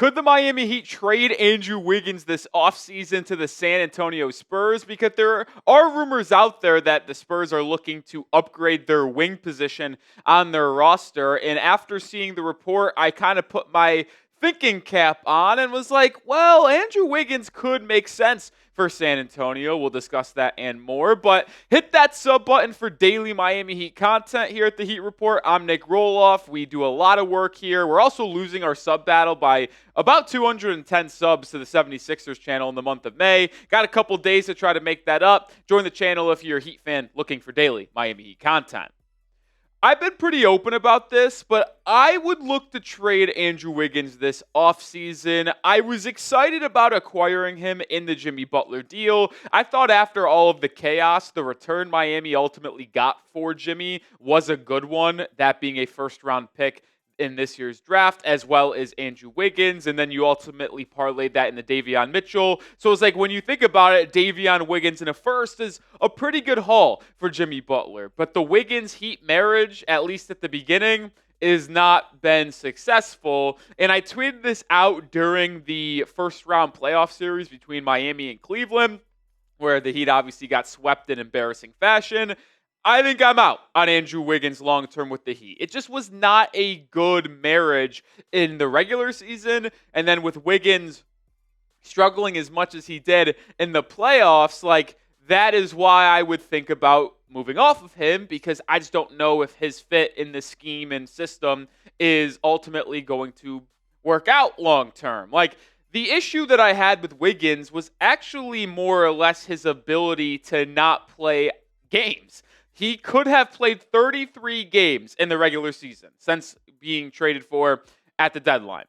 Could the Miami Heat trade Andrew Wiggins this offseason to the San Antonio Spurs? Because there are rumors out there that the Spurs are looking to upgrade their wing position on their roster. And after seeing the report, I kind of put my thinking cap on and was like, well, Andrew Wiggins could make sense for San Antonio. We'll discuss that and more. But hit that sub button for daily Miami Heat content here at the Heat Report. I'm Nic Rohloff. We do a lot of work here. We're also losing our sub battle by about 210 subs to the 76ers channel in the month of May. Got a couple days to try to make that up. Join the channel if you're a Heat fan looking for daily Miami Heat content. I've been pretty open about this, but I would look to trade Andrew Wiggins this offseason. I was excited about acquiring him in the Jimmy Butler deal. I thought after all of the chaos, the return Miami ultimately got for Jimmy was a good one, that being a first-round pick in this year's draft, as well as Andrew Wiggins, and then you ultimately parlayed that in the Davion Mitchell. So it's like, when you think about it, Davion Wiggins in a first is a pretty good haul for Jimmy Butler. But the Wiggins-Heat marriage, at least at the beginning, is not been successful. And I tweeted this out during the first-round playoff series between Miami and Cleveland, where the Heat obviously got swept in embarrassing fashion. I think I'm out on Andrew Wiggins long-term with the Heat. It just was not a good marriage in the regular season. And then with Wiggins struggling as much as he did in the playoffs, like, that is why I would think about moving off of him, because I just don't know if his fit in the scheme and system is ultimately going to work out long-term. Like, the issue that I had with Wiggins was actually more or less his ability to not play games. He could have played 33 games in the regular season since being traded for at the deadline.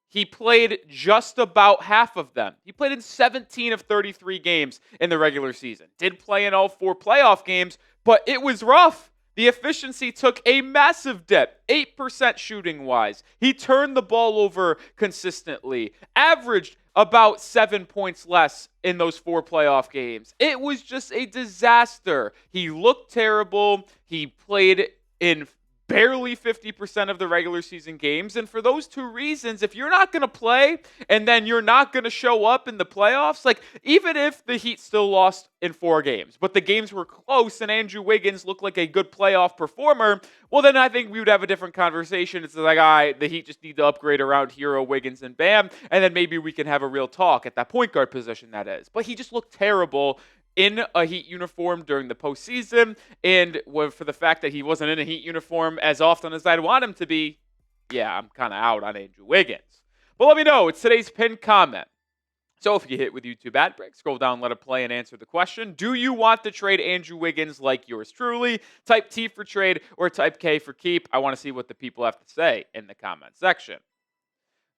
He played just about half of them. He played in 17 of 33 games in the regular season. Did play in all 4 playoff games, but it was rough. The efficiency took a massive dip, 8% shooting-wise. He turned the ball over consistently, averaged about 7 points less in those 4 playoff games. It was just a disaster. He looked terrible. He played in barely 50% of the regular season games. And for those 2 reasons, if you're not going to play and then you're not going to show up in the playoffs, like, even if the Heat still lost in 4 games, but the games were close and Andrew Wiggins looked like a good playoff performer, well, then I think we would have a different conversation. It's like, all right, the Heat just need to upgrade around Hero, Wiggins, and Bam, and then maybe we can have a real talk at that point guard position, that is. But he just looked terrible in a Heat uniform during the postseason, and for the fact that he wasn't in a Heat uniform as often as I'd want him to be, yeah, I'm kind of out on Andrew Wiggins. But let me know. It's today's pinned comment. So if you hit with YouTube ad break, scroll down, let it play, and answer the question. Do you want to trade Andrew Wiggins like yours truly? Type T for trade or type K for keep. I want to see what the people have to say in the comment section.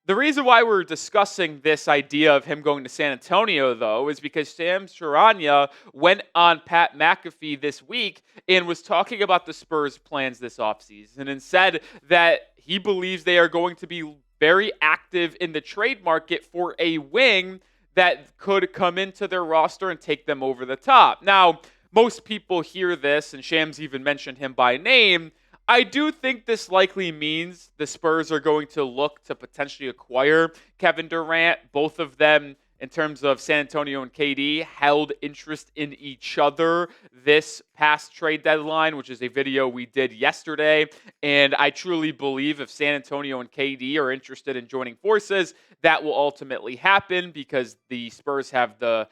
The reason why we're discussing this idea of him going to San Antonio, though, is because Sam Charania went on Pat McAfee this week and was talking about the Spurs' plans this offseason and said that he believes they are going to be very active in the trade market for a wing that could come into their roster and take them over the top. Now, most people hear this, and Shams even mentioned him by name. I do think this likely means the Spurs are going to look to potentially acquire Kevin Durant. Both of them, in terms of San Antonio and KD, held interest in each other this past trade deadline, which is a video we did yesterday. And I truly believe if San Antonio and KD are interested in joining forces, that will ultimately happen because the Spurs have the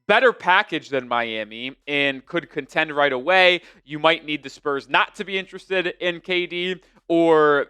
better package than Miami and could contend right away. You might need the Spurs not to be interested in KD or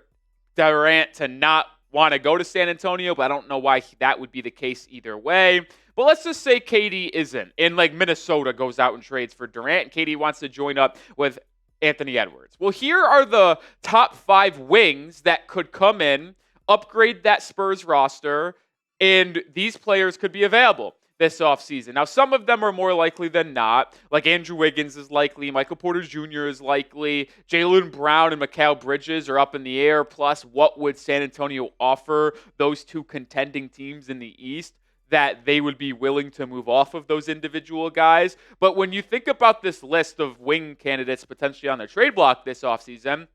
Durant to not want to go to San Antonio, but I don't know why that would be the case either way. But let's just say KD isn't, and like Minnesota goes out and trades for Durant, and KD wants to join up with Anthony Edwards. Well, here are the top 5 wings that could come in, upgrade that Spurs roster, and these players could be available this offseason. Now, some of them are more likely than not. Like Andrew Wiggins is likely. Michael Porter Jr. is likely. Jaylen Brown and Mikal Bridges are up in the air. Plus, what would San Antonio offer those 2 contending teams in the East that they would be willing to move off of those individual guys? But when you think about this list of wing candidates potentially on the trade block this offseason,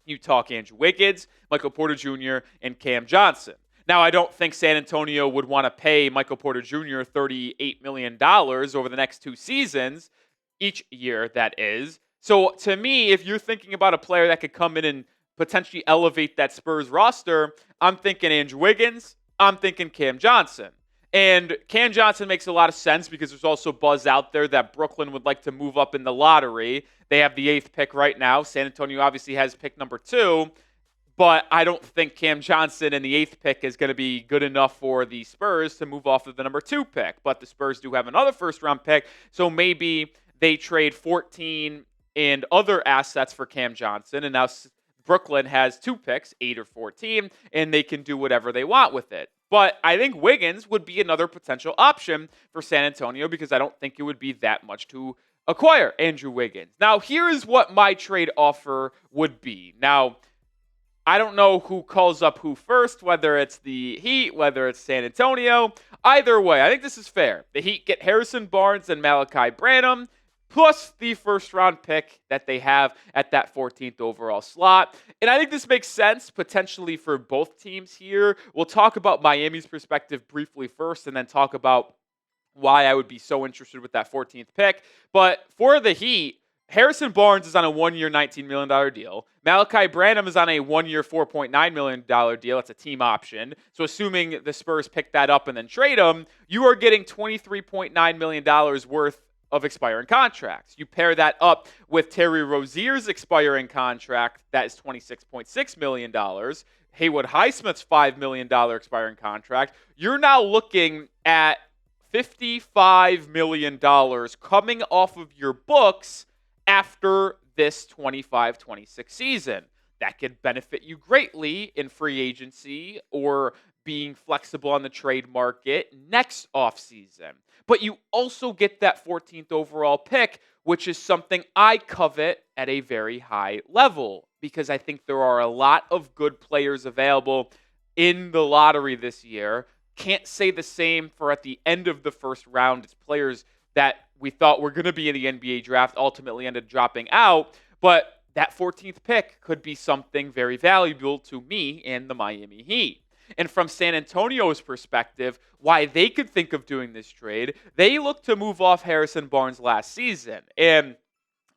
you talk Andrew Wiggins, Michael Porter Jr., and Cam Johnson. Now, I don't think San Antonio would want to pay Michael Porter Jr. $38 million over the next 2 seasons, each year, that is. So, to me, if you're thinking about a player that could come in and potentially elevate that Spurs roster, I'm thinking Andrew Wiggins. I'm thinking Cam Johnson. And Cam Johnson makes a lot of sense because there's also buzz out there that Brooklyn would like to move up in the lottery. They have the 8th pick right now. San Antonio obviously has pick number 2. But I don't think Cam Johnson in the 8th pick is going to be good enough for the Spurs to move off of the number 2 pick. But the Spurs do have another first-round pick, so maybe they trade 14 and other assets for Cam Johnson, and now Brooklyn has 2 picks, 8 or 14, and they can do whatever they want with it. But I think Wiggins would be another potential option for San Antonio because I don't think it would be that much to acquire Andrew Wiggins. Now, here's what my trade offer would be. Now, I don't know who calls up who first, whether it's the Heat, whether it's San Antonio. Either way, I think this is fair. The Heat get Harrison Barnes and Malaki Branham, plus the first-round pick that they have at that 14th overall slot. And I think this makes sense potentially for both teams here. We'll talk about Miami's perspective briefly first and then talk about why I would be so interested with that 14th pick. But for the Heat, Harrison Barnes is on a 1-year, $19 million deal. Malaki Branham is on a 1-year, $4.9 million deal. It's a team option. So assuming the Spurs pick that up and then trade him, you are getting $23.9 million worth of expiring contracts. You pair that up with Terry Rozier's expiring contract, that is $26.6 million. Haywood Highsmith's $5 million expiring contract. You're now looking at $55 million coming off of your books after this 25-26 season. That could benefit you greatly in free agency or being flexible on the trade market next offseason. But you also get that 14th overall pick, which is something I covet at a very high level because I think there are a lot of good players available in the lottery this year. Can't say the same for at the end of the first round. It's players that we thought were going to be in the NBA draft ultimately ended dropping out. But that 14th pick could be something very valuable to me and the Miami Heat. And from San Antonio's perspective, why they could think of doing this trade, they looked to move off Harrison Barnes last season. And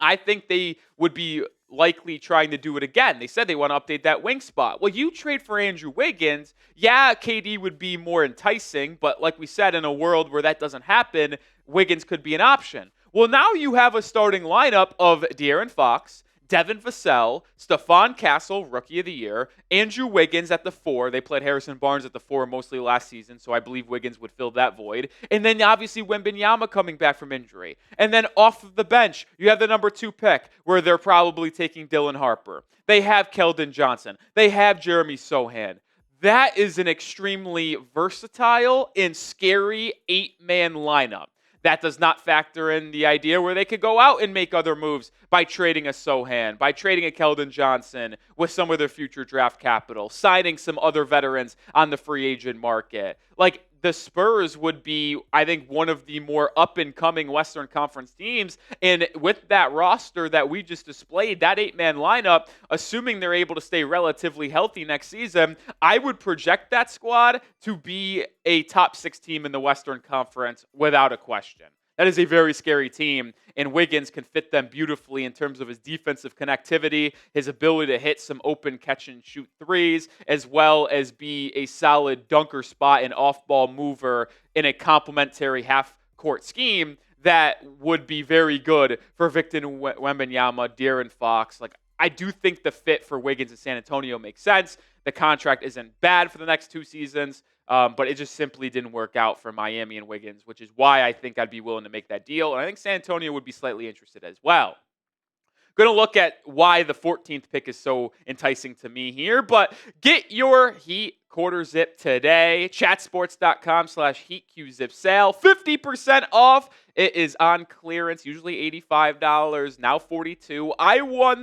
I think they would be likely trying to do it again. They said they want to update that wing spot. Well, you trade for Andrew Wiggins, yeah, KD would be more enticing, but like we said, in a world where that doesn't happen, Wiggins could be an option. Well, now you have a starting lineup of De'Aaron Fox, Devin Vassell, Stephon Castle, Rookie of the Year, Andrew Wiggins at the 4. They played Harrison Barnes at the 4 mostly last season, so I believe Wiggins would fill that void. And then obviously Wembanyama coming back from injury. And then off of the bench, you have the number 2 pick, where they're probably taking Dylan Harper. They have Keldon Johnson. They have Jeremy Sohan. That is an extremely versatile and scary 8-man lineup. That does not factor in the idea where they could go out and make other moves by trading a Sohan, by trading a Keldon Johnson with some of their future draft capital, signing some other veterans on the free agent market. Like, the Spurs would be, I think, one of the more up-and-coming Western Conference teams. And with that roster that we just displayed, that 8-man lineup, assuming they're able to stay relatively healthy next season, I would project that squad to be a top 6 team in the Western Conference without a question. That is a very scary team, and Wiggins can fit them beautifully in terms of his defensive connectivity, his ability to hit some open catch-and-shoot threes, as well as be a solid dunker spot and off-ball mover in a complementary half-court scheme that would be very good for Victor Wembanyama, De'Aaron Fox. Like, I do think the fit for Wiggins in San Antonio makes sense. The contract isn't bad for the next 2 seasons. But it just simply didn't work out for Miami and Wiggins, which is why I think I'd be willing to make that deal. And I think San Antonio would be slightly interested as well. Going to look at why the 14th pick is so enticing to me here. But get your Heat quarter zip today. Chatsports.com/HeatQZip sale. 50% off. It is on clearance, usually $85, now $42. I wore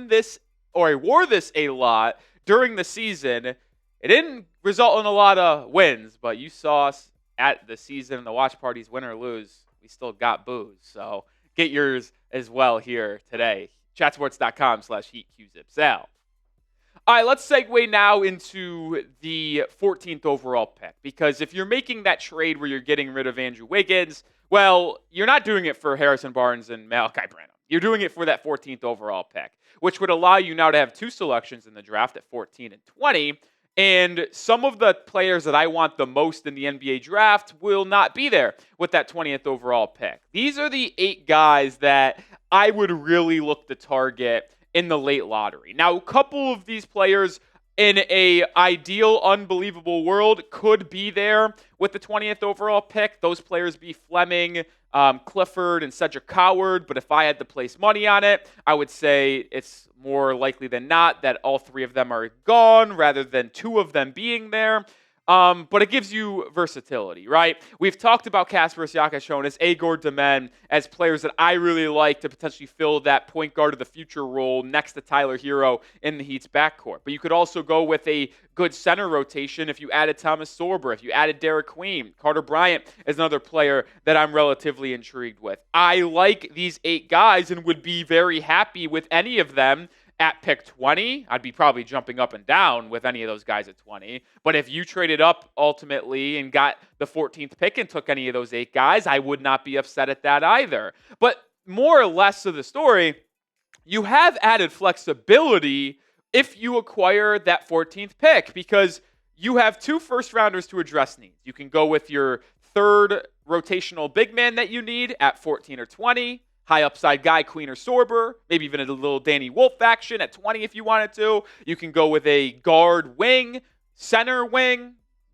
this a lot during the season. It didn't result in a lot of wins, but you saw us at the season, the watch parties, win or lose, we still got booze. So get yours as well here today. Chatsports.com/HeatQZip sale. All right, let's segue now into the 14th overall pick, because if you're making that trade where you're getting rid of Andrew Wiggins, well, you're not doing it for Harrison Barnes and Malaki Branham. You're doing it for that 14th overall pick, which would allow you now to have two selections in the draft at 14 and 20. And some of the players that I want the most in the NBA draft will not be there with that 20th overall pick. These are the 8 guys that I would really look to target in the late lottery. Now, a couple of these players in a ideal, unbelievable world could be there with the 20th overall pick. Those players be Fleming, Clifford, and Cedric Coward. But if I had to place money on it, I would say it's more likely than not that all 3 of them are gone rather than 2 of them being there. But it gives you versatility, right? We've talked about Kasper Siakashon, Agor Demen as players that I really like to potentially fill that point guard of the future role next to Tyler Hero in the Heat's backcourt. But you could also go with a good center rotation if you added Thomas Sorber, if you added Derek Queen. Carter Bryant is another player that I'm relatively intrigued with. I like these 8 guys and would be very happy with any of them at pick 20. I'd be probably jumping up and down with any of those guys at 20. But if you traded up ultimately and got the 14th pick and took any of those 8 guys, I would not be upset at that either. But more or less of the story, you have added flexibility if you acquire that 14th pick, because you have 2 first-rounders to address needs. You can go with your 3rd rotational big man that you need at 14 or 20. High upside guy, Queen or Sorber, maybe even a little Danny Wolf action at 20 if you wanted to. You can go with a guard wing,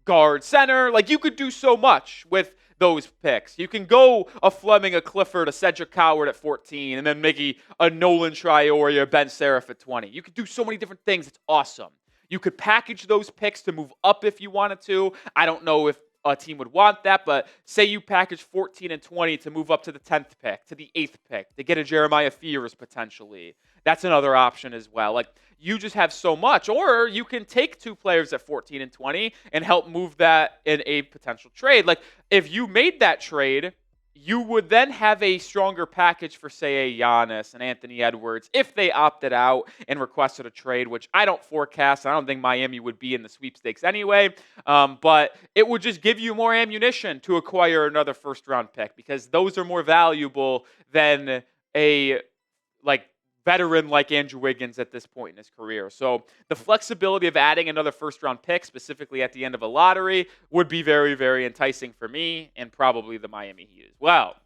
guard center. Like, you could do so much with those picks. You can go a Fleming, a Clifford, a Cedric Coward at 14, and then maybe a Nolan Traore or Ben Seraph at 20. You could do so many different things. It's awesome. You could package those picks to move up if you wanted to. I don't know if a team would want that, but say you package 14 and 20 to move up to the 10th pick, to the 8th pick, to get a Jeremiah Fears potentially. That's another option as well. Like, you just have so much. Or you can take 2 players at 14 and 20 and help move that in a potential trade. Like, if you made that trade, you would then have a stronger package for, say, a Giannis and Anthony Edwards if they opted out and requested a trade, which I don't forecast. I don't think Miami would be in the sweepstakes anyway. But it would just give you more ammunition to acquire another first-round pick, because those are more valuable than a veteran like Andrew Wiggins at this point in his career. So the flexibility of adding another first-round pick, specifically at the end of a lottery, would be very, very enticing for me and probably the Miami Heat as well.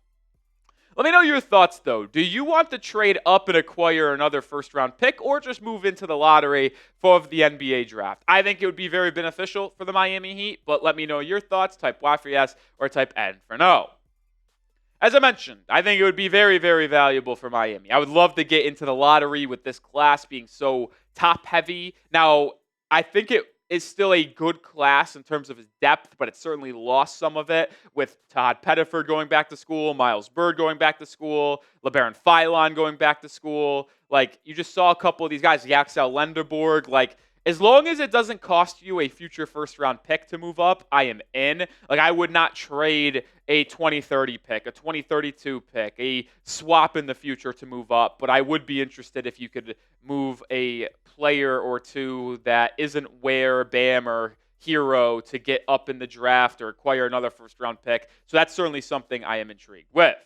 Let me know your thoughts, though. Do you want to trade up and acquire another first-round pick, or just move into the lottery for the NBA draft? I think it would be very beneficial for the Miami Heat, but let me know your thoughts. Type Y for yes or type N for no. As I mentioned, I think it would be very, very valuable for Miami. I would love to get into the lottery with this class being so top-heavy. Now, I think it is still a good class in terms of its depth, but it certainly lost some of it with Todd Pettiford going back to school, Miles Bird going back to school, LeBaron Philon going back to school. Like, you just saw a couple of these guys, Yaxel Lenderborg. Like, as long as it doesn't cost you a future first-round pick to move up, I am in. Like, I would not trade a 2030 pick, a 2032 pick, a swap in the future to move up, but I would be interested if you could move a player or 2 that isn't Ware, Bam, or Hero to get up in the draft or acquire another first-round pick. So that's certainly something I am intrigued with.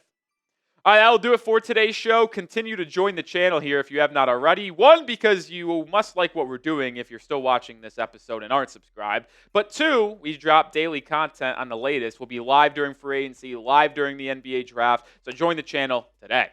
All right, that'll do it for today's show. Continue to join the channel here if you have not already. 1, because you must like what we're doing if you're still watching this episode and aren't subscribed. But 2, we drop daily content on the latest. We'll be live during free agency, live during the NBA draft. So join the channel today.